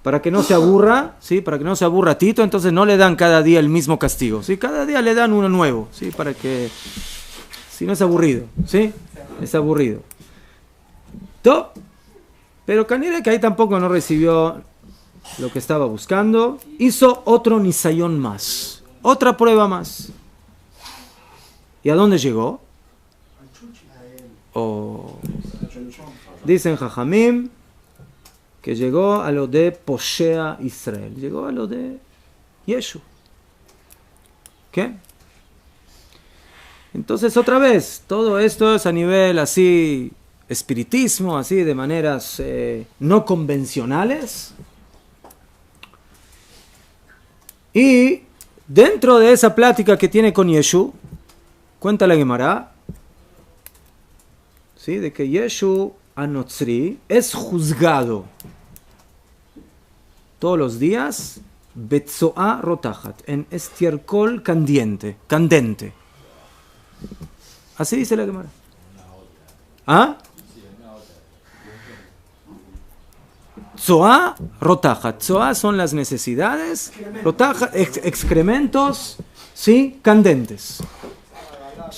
para que no se aburra, ¿sí? Para que no se aburra Tito, entonces no le dan cada día el mismo castigo, ¿sí? Cada día le dan uno nuevo, ¿sí? Para que, si no es aburrido, ¿sí? Es aburrido. ¿Tó? Pero Canire, que ahí tampoco no recibió lo que estaba buscando, hizo otro nisayón más, otra prueba más. ¿Y a dónde llegó? Dicen Jajamim que llegó a lo de Poshea Israel, llegó a lo de Yeshu. ¿Qué? Entonces otra vez, todo esto es a nivel así, espiritismo, así de maneras no convencionales. Y dentro de esa plática que tiene con Yeshu, cuenta la Gemara, ¿sí? De que Yeshu Anotzri es juzgado todos los días Betzoa Rotachat, en estiércol candente. Así dice la Gemara. ¿Ah? Tzoa Rotachat. Tzoa son las necesidades, Rotachat, excrementos, ¿sí? Candentes.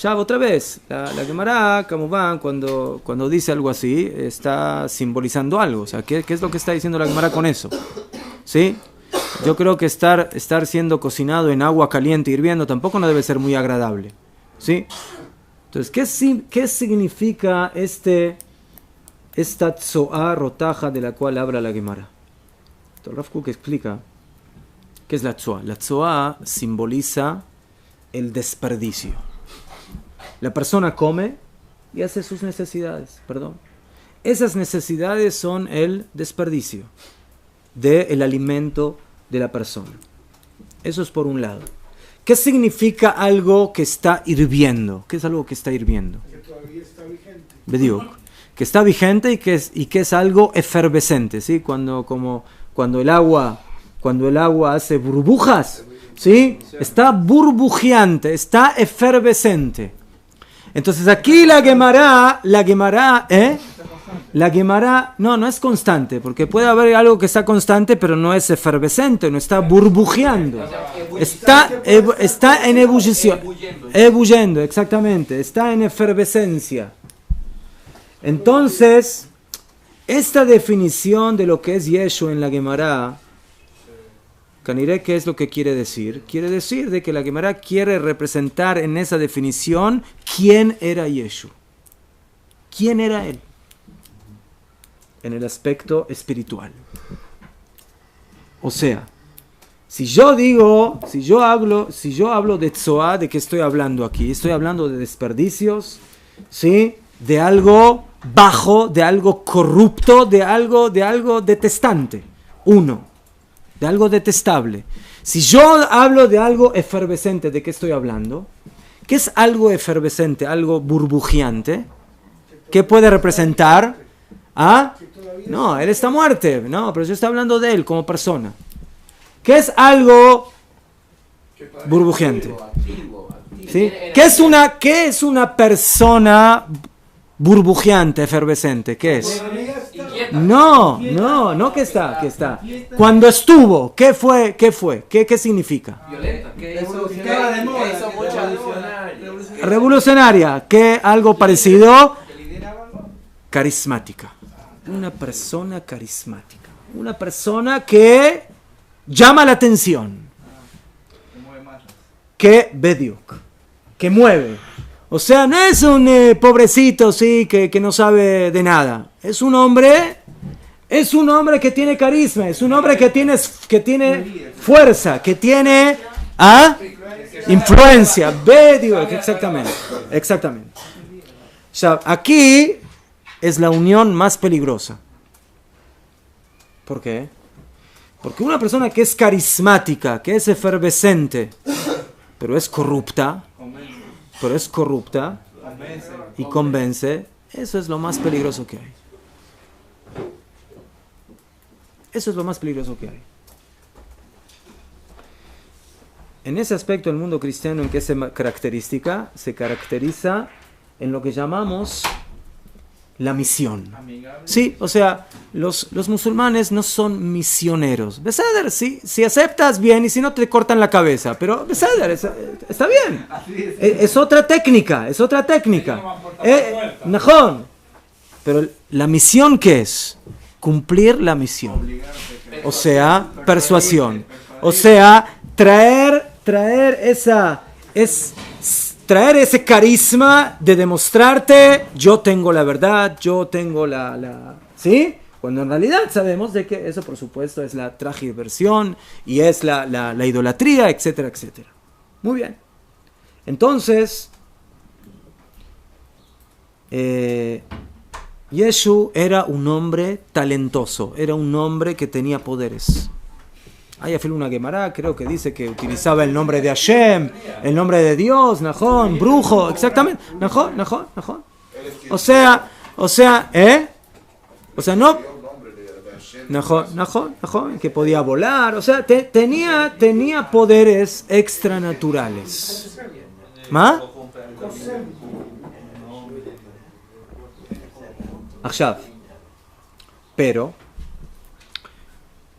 Ya otra vez, la Gemara, como van, cuando dice algo así, está simbolizando algo. O sea, ¿qué es lo que está diciendo la Gemara con eso? ¿Sí? Yo creo que estar siendo cocinado en agua caliente hirviendo tampoco no debe ser muy agradable. ¿Sí? Entonces, ¿qué significa esta tzoa rotaja de la cual habla la Gemara? Entonces, Rav Kook explica qué es la tzoa. La tzoa simboliza el desperdicio. La persona come y hace sus necesidades, Esas necesidades son el desperdicio del alimento de la persona. Eso es por un lado. ¿Qué significa algo que está hirviendo? ¿Qué es algo que está hirviendo? Que todavía está vigente. Bediuk. Que está vigente y que es algo efervescente, ¿sí? Cuando el agua hace burbujas, ¿sí? Está burbujeante, está efervescente. Entonces aquí la Gemara, no es constante, porque puede haber algo que está constante, pero no es efervescente, no está burbujeando. Está en ebullición. Ebulliendo, exactamente, está en efervescencia. Entonces, esta definición de lo que es Yeshu en la Gemara, Caniré, ¿qué es lo que quiere decir? Quiere decir de que la Gemara quiere representar en esa definición quién era Yeshu. ¿Quién era él? En el aspecto espiritual. O sea, si yo hablo de Tzoa, ¿de qué estoy hablando aquí? Estoy hablando de desperdicios, ¿sí? De algo bajo, de algo corrupto, de algo detestante. De algo detestable. Si yo hablo de algo efervescente, ¿de qué estoy hablando? ¿Qué es algo efervescente, algo burbujeante? ¿Qué puede representar? ¿Ah? No, él está muerto. No, pero yo estoy hablando de él como persona. ¿Qué es algo burbujeante? ¿Sí? ¿Qué es una persona burbujeante, efervescente? ¿Qué es? No que está. Cuando estuvo, ¿qué fue? ¿Qué significa? Violenta. Revolucionaria. ¿Qué? Algo parecido. Carismática. Una persona carismática. Una persona que llama la atención. Que bediuk. Que mueve. O sea, no es un pobrecito, sí, que no sabe de nada. Es un hombre que tiene carisma, es un hombre que tiene fuerza, que tiene influencia. Bediuk, exactamente. O sea, aquí es la unión más peligrosa. ¿Por qué? Porque una persona que es carismática, que es efervescente, pero es corrupta y convence, Eso es lo más peligroso que hay. Eso es lo más peligroso que hay. En ese aspecto el mundo cristiano, ¿en qué se caracteriza? Se caracteriza en lo que llamamos la misión. Sí, o sea, los musulmanes no son misioneros. Beseder, sí, si aceptas bien y si no te cortan la cabeza, pero Beseder, está bien. Es otra técnica, es otra técnica. Najón. Pero la misión, ¿qué es? Cumplir la misión. O sea, persuasión. O sea, traer ese carisma de demostrarte, yo tengo la verdad, yo tengo ¿sí? Cuando en realidad sabemos de que eso, por supuesto, es la transversión y es la idolatría, etcétera, etcétera. Muy bien. Entonces, Yeshu era un hombre talentoso, era un hombre que tenía poderes. Hay una Gemara, creo que dice que utilizaba el nombre de Hashem, el nombre de Dios, Najón, brujo, exactamente, Najón. O sea, no, Najón, que podía volar, o sea, tenía poderes extranaturales. ¿Ma? Pero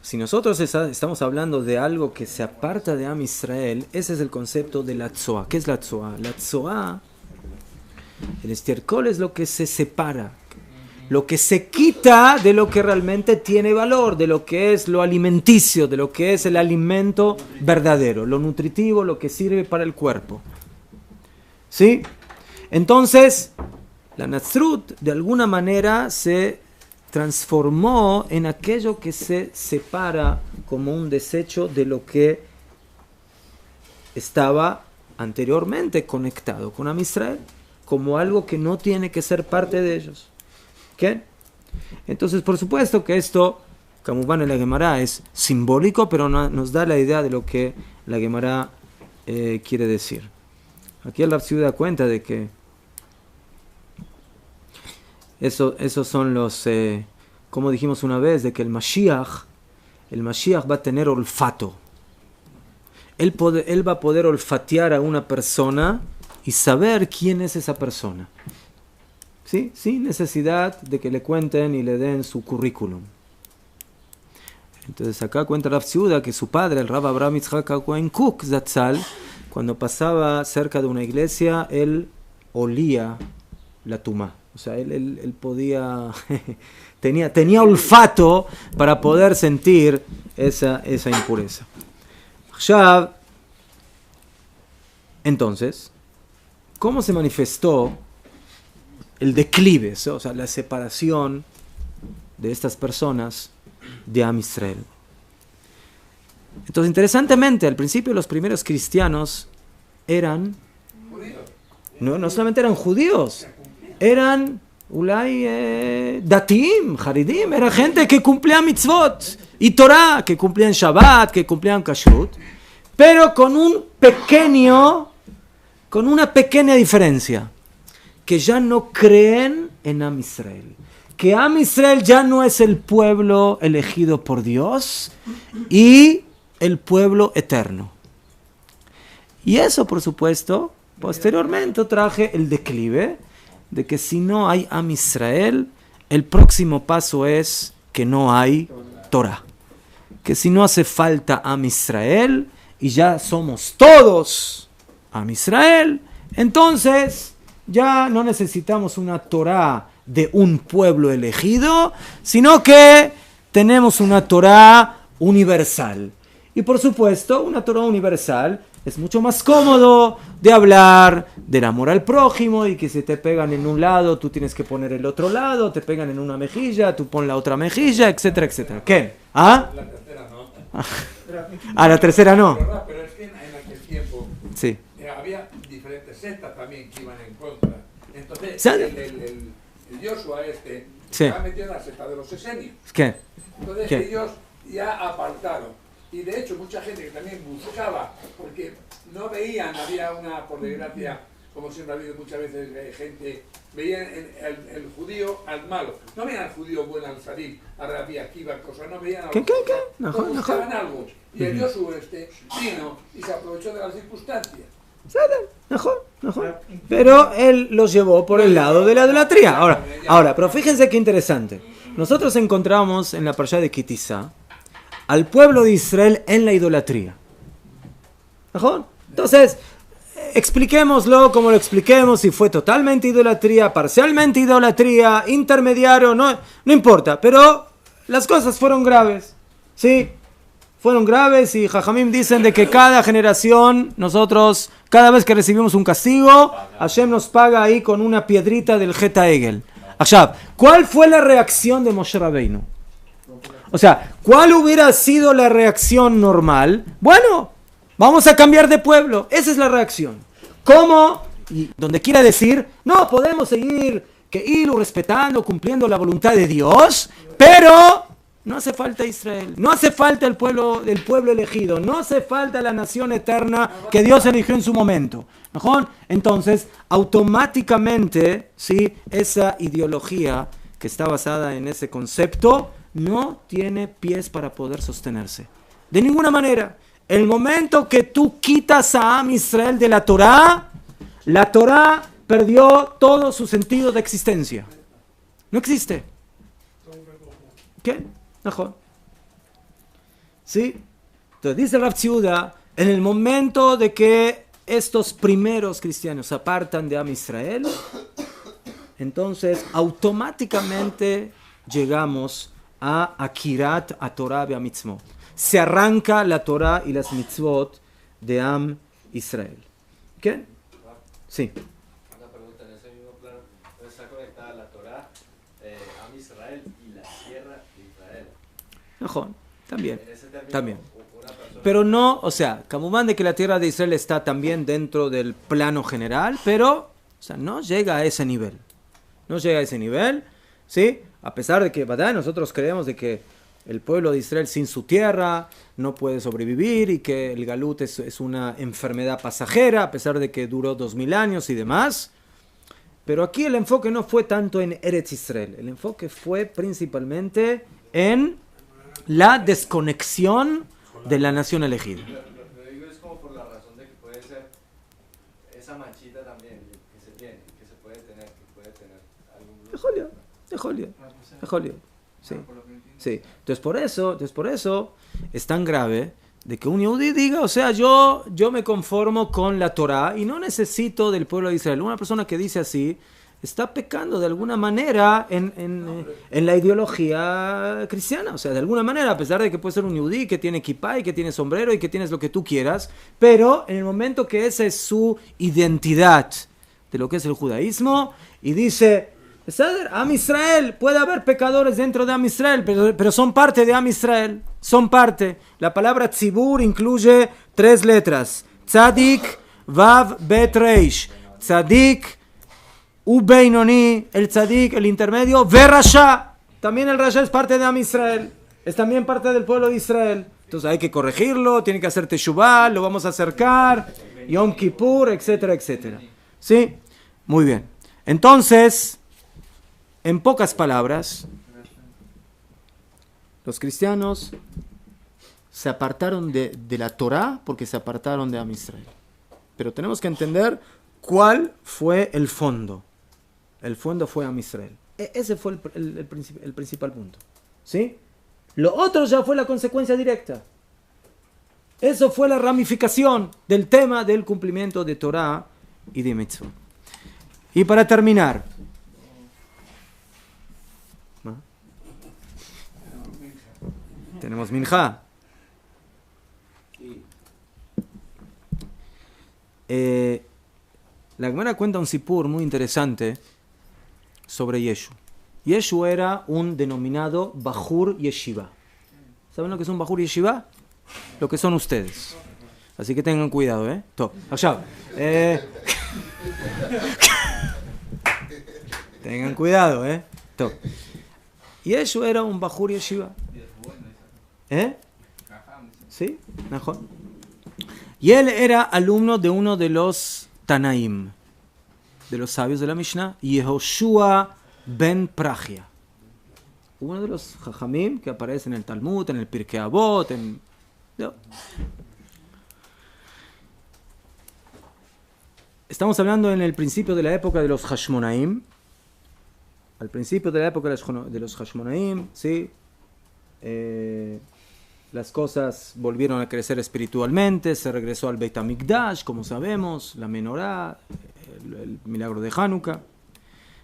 si nosotros estamos hablando de algo que se aparta de Am Israel, ese es el concepto de la tzoa. ¿Qué es la tzoa? La tzoa, el estiércol, es lo que se separa, lo que se quita de lo que realmente tiene valor, de lo que es lo alimenticio, de lo que es el alimento verdadero, lo nutritivo, lo que sirve para el cuerpo. ¿Sí? Entonces, la Natsrut de alguna manera se transformó en aquello que se separa como un desecho de lo que estaba anteriormente conectado con Am Israel, como algo que no tiene que ser parte de ellos. ¿Qué? Entonces, por supuesto que esto, Kamubán en la Gemara, es simbólico, pero nos da la idea de lo que la Gemara quiere decir. Aquí el Rav Tzvi da cuenta de que esos son los, como dijimos una vez, de que el Mashiach va a tener olfato. Él va a poder olfatear a una persona y saber quién es esa persona. ¿Sí? Sin necesidad de que le cuenten y le den su currículum. Entonces acá cuenta Rav Tzvi que su padre, el Rav Abraham Yitzhak Cohen Kook Zatzal, cuando pasaba cerca de una iglesia, él olía la tumá. O sea, él podía, tenía olfato para poder sentir esa impureza. Ya, entonces, ¿cómo se manifestó el declive, o sea, la separación de estas personas de Am Israel? Entonces, interesantemente, al principio los primeros cristianos eran, no solamente eran judíos, eran datim, haridim, era gente que cumplía mitzvot y Torah, que cumplían Shabbat, que cumplían Kashrut, pero con una pequeña diferencia, que ya no creen en Am Israel, que Am Israel ya no es el pueblo elegido por Dios y el pueblo eterno. Y eso, por supuesto, posteriormente traje el declive de que si no hay Am Israel, el próximo paso es que no hay Torah. Que si no hace falta Am Israel y ya somos todos Am Israel, entonces ya no necesitamos una Torah de un pueblo elegido, sino que tenemos una Torah universal. Y por supuesto, una Torah universal es mucho más cómodo de hablar del amor al prójimo y que si te pegan en un lado, tú tienes que poner el otro lado, te pegan en una mejilla, tú pon la otra mejilla, etcétera, etcétera. ¿Qué? ¿Ah? La tercera no. La tercera no. Pero es que en aquel tiempo sí. Había diferentes sectas también que iban en contra. Entonces, ¿sí? el Joshua sí. estaba metido en la secta de los esenios. ¿Qué? Entonces ¿qué? ellos ya apartaron. Y de hecho mucha gente que también buscaba, porque no veían, había una, por desgracia, como siempre ha habido muchas veces gente, veían el judío al malo, no veían al judío bueno, al Sadim, a Rabbi Akiva, cosas, no veían a los todos buscaban algo. Y el Josué vino y se aprovechó de las circunstancias. Pero él los llevó por el lado de la idolatría. Ahora, pero fíjense qué interesante. Nosotros encontramos en la parashá de Kitizá al pueblo de Israel en la idolatría. Entonces, expliquémoslo como lo expliquemos, si fue totalmente idolatría, parcialmente idolatría, intermediario, no importa, pero las cosas fueron graves, ¿sí? Fueron graves y Jajamim dicen de que cada generación, nosotros, cada vez que recibimos un castigo, Hashem nos paga ahí con una piedrita del Geta Egel. Ashab, ¿cuál fue la reacción de Moshe Rabbeinu? O sea, ¿cuál hubiera sido la reacción normal? Bueno, vamos a cambiar de pueblo. Esa es la reacción. ¿Cómo? Y donde quiera decir, no, podemos seguir respetando, cumpliendo la voluntad de Dios, pero no hace falta Israel, no hace falta el pueblo elegido, no hace falta la nación eterna que Dios eligió en su momento. ¿No? Entonces, automáticamente, ¿sí? Esa ideología que está basada en ese concepto no tiene pies para poder sostenerse. De ninguna manera. El momento que tú quitas a Am Israel de la Torá perdió todo su sentido de existencia. No existe. ¿Qué? Mejor. ¿Sí? Entonces dice Rav Tzviuda, en el momento de que estos primeros cristianos se apartan de Am Israel, entonces automáticamente llegamos a Akirat a Torah y a Mitzvot. Se arranca la Torah y las Mitzvot de Am Israel. ¿Qué? Sí. Una pregunta en ese mismo plano. ¿Está conectada la Torah, Am Israel y la tierra de Israel? Mejor, también. Pero no, o sea, Kamumán de que la tierra de Israel está también dentro del plano general, pero, o sea, no llega a ese nivel. No llega a ese nivel, ¿sí? A pesar de que, ¿verdad? Nosotros creemos de que el pueblo de Israel sin su tierra no puede sobrevivir y que el galut es una enfermedad pasajera, a pesar de que duró 2000 años y demás. Pero aquí el enfoque no fue tanto en Eretz Israel, el enfoque fue principalmente en la desconexión de la nación elegida. Lo digo es como por la razón de que puede ser esa manchita también que se tiene, que se puede tener, algún... Dejolio. Sí. Sí. Entonces por eso es tan grave de que un yehudí diga, o sea, yo me conformo con la Torá y no necesito del pueblo de Israel. Una persona que dice así está pecando de alguna manera en la ideología cristiana. O sea, de alguna manera, a pesar de que puede ser un yehudí que tiene kippah y que tiene sombrero y que tienes lo que tú quieras, pero en el momento que esa es su identidad de lo que es el judaísmo y dice... Am Israel, puede haber pecadores dentro de Am Israel, pero son parte de Am Israel, son parte. La palabra tzibur incluye 3 letras, tzadik, vav, bet, reish. Tzadik, u beinoni, el tzadik, el intermedio, ve rasha. También el rasha es parte de Am Israel, es también parte del pueblo de Israel. Entonces hay que corregirlo, tiene que hacer teshuvah, lo vamos a acercar, Yom Kippur, etcétera, etcétera. ¿Sí? Muy bien. Entonces... En pocas palabras, los cristianos se apartaron de la Torá porque se apartaron de Am Israel. Pero tenemos que entender cuál fue el fondo. El fondo fue Am Israel. Ese fue el principal punto. ¿Sí? Lo otro ya fue la consecuencia directa. Eso fue la ramificación del tema del cumplimiento de Torá y de Mitzvot. Y para terminar... Tenemos minjá. La Gemara cuenta un sipur muy interesante sobre Yeshu. Yeshu era un denominado Bajur Yeshiva. ¿Saben lo que es un Bajur Yeshiva? Lo que son ustedes. Así que tengan cuidado, ¿eh? Tengan cuidado, ¿eh? Yeshu era un Bajur Yeshiva. Sí, mejor. Y él era alumno de uno de los Tanaim. de los sabios de la Mishnah, Yehoshua ben Prachia. Uno de los Jajamim que aparece en el Talmud, en el Pirkei Avot, ¿no? Estamos hablando en el principio de la época de los Hashmonaim. Al principio de la época de los Hashmonaim, ¿sí? Las cosas volvieron a crecer espiritualmente, se regresó al Beit HaMikdash, como sabemos, la menorá, el milagro de Hanukkah.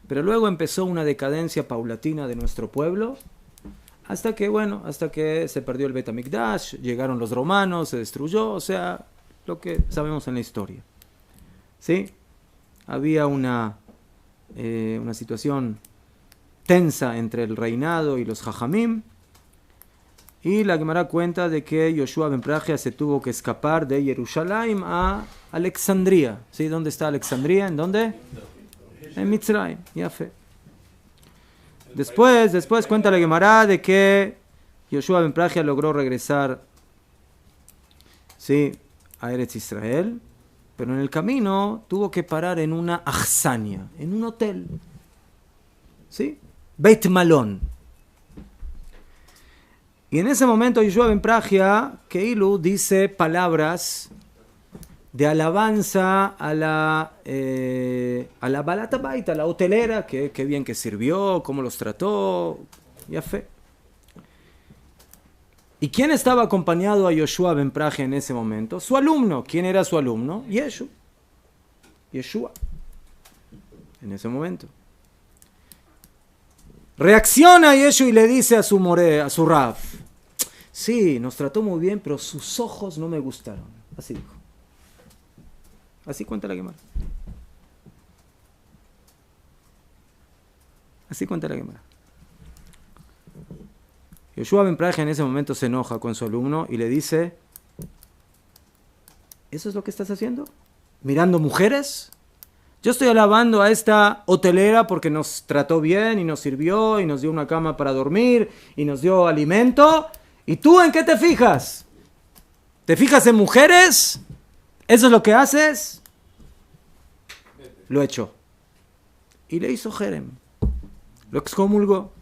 Pero luego empezó una decadencia paulatina de nuestro pueblo, hasta que se perdió el Beit HaMikdash, llegaron los romanos, se destruyó, o sea, lo que sabemos en la historia. ¿Sí? Había una situación tensa entre el reinado y los Jajamim, y la Gemara cuenta de que Yoshua ben Prachia se tuvo que escapar de Jerusalén a Alexandría. ¿Sí? ¿Dónde está Alexandría? ¿En dónde? En Mitzrayim. Yafe. Después cuenta la Gemara de que Yoshua ben Prachia logró regresar, ¿sí?, a Eretz Israel, pero en el camino tuvo que parar en una achzania, en un hotel. ¿Sí? Beit Malón. Y en ese momento Yoshua ben Prachia, Keilu, dice palabras de alabanza a la Balat Habait, a la hotelera, que bien que sirvió, cómo los trató, ya fe. ¿Y quién estaba acompañado a Yoshua ben Prachia en ese momento? Su alumno. ¿Quién era su alumno? Yeshua. En ese momento. Reacciona Yeshua y le dice a su Rav: sí, nos trató muy bien, pero sus ojos no me gustaron. Así dijo. Así cuenta la Gemara. Así cuenta la Gemara. Yoshua ben Prachia en ese momento se enoja con su alumno y le dice: ¿eso es lo que estás haciendo? ¿Mirando mujeres? Yo estoy alabando a esta hotelera porque nos trató bien y nos sirvió y nos dio una cama para dormir y nos dio alimento. ¿Y tú en qué te fijas? ¿Te fijas en mujeres? ¿Eso es lo que haces? Lo echó. Y le hizo jerem. Lo excomulgó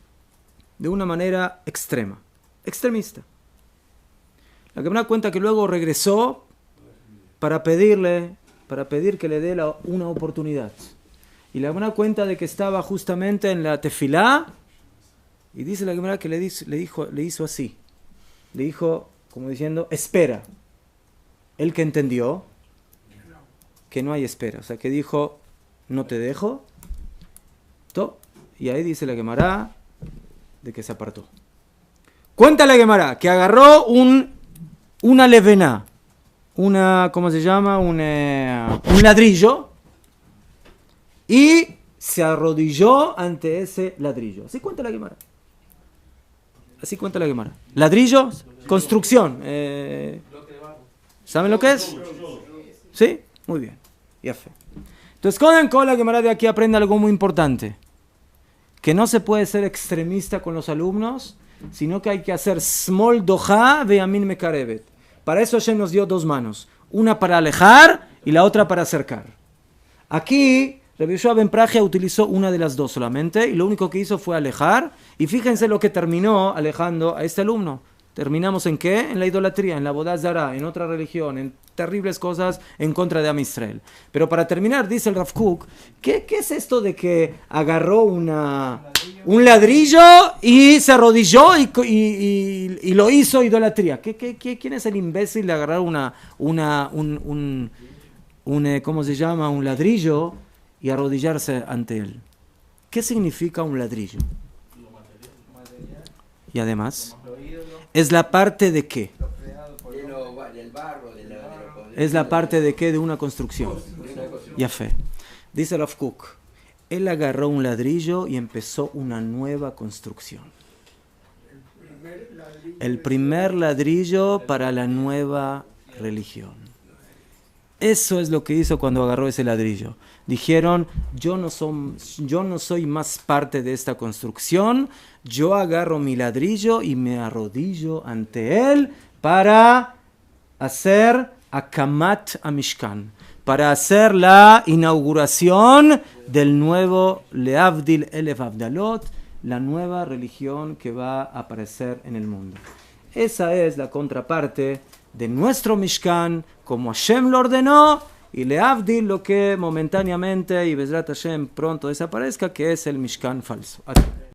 de una manera extremista. La Gemara cuenta que luego regresó para pedir que le dé una oportunidad. Y la Gemara cuenta de que estaba justamente en la tefilá, y dice la Gemara que le hizo así. Le dijo, como diciendo, espera. Él que entendió que no hay espera. O sea, que dijo, no te dejo. Y ahí dice la Gemara de que se apartó. Cuenta la Gemara que agarró una levená, ¿cómo se llama? Un ladrillo, y se arrodilló ante ese ladrillo. Así cuenta la Gemara. Ladrillo, construcción. ¿Saben lo que es? ¿Sí? Muy bien. Ya fe. Entonces, con la Gemara de aquí aprende algo muy importante. Que no se puede ser extremista con los alumnos, sino que hay que hacer smol doha ve'amin mekarevet. Para eso Hashem nos dio dos manos, una para alejar y la otra para acercar. Aquí Rabbi Yoshua ben Prachia utilizó una de las dos solamente, y lo único que hizo fue alejar, y fíjense lo que terminó alejando a este alumno. ¿Terminamos en qué? En la idolatría, en la Avodah Zará, en otra religión, en terribles cosas en contra de Am Israel. Pero para terminar, dice el Rav Kook, ¿qué es esto de que agarró un ladrillo y se arrodilló y lo hizo idolatría? ¿Quién es el imbécil de agarrar ¿cómo se llama? Un ladrillo y arrodillarse ante él? ¿Qué significa un ladrillo? Y además, ¿es la parte de qué? ¿Es la parte de qué? De una construcción. Ya fe. Dice Rav Kook, él agarró un ladrillo y empezó una nueva construcción. El primer ladrillo para la nueva religión. Eso es lo que hizo cuando agarró ese ladrillo. Dijeron, yo no soy más parte de esta construcción, yo agarro mi ladrillo y me arrodillo ante él para hacer Akamat Amishkan, para hacer la inauguración del nuevo Leavdil Elef Avdalot, la nueva religión que va a aparecer en el mundo. Esa es la contraparte de nuestro Mishkan, como Hashem lo ordenó, y Leavdil lo que momentáneamente y Bezrat Hashem pronto desaparezca, que es el Mishkan falso.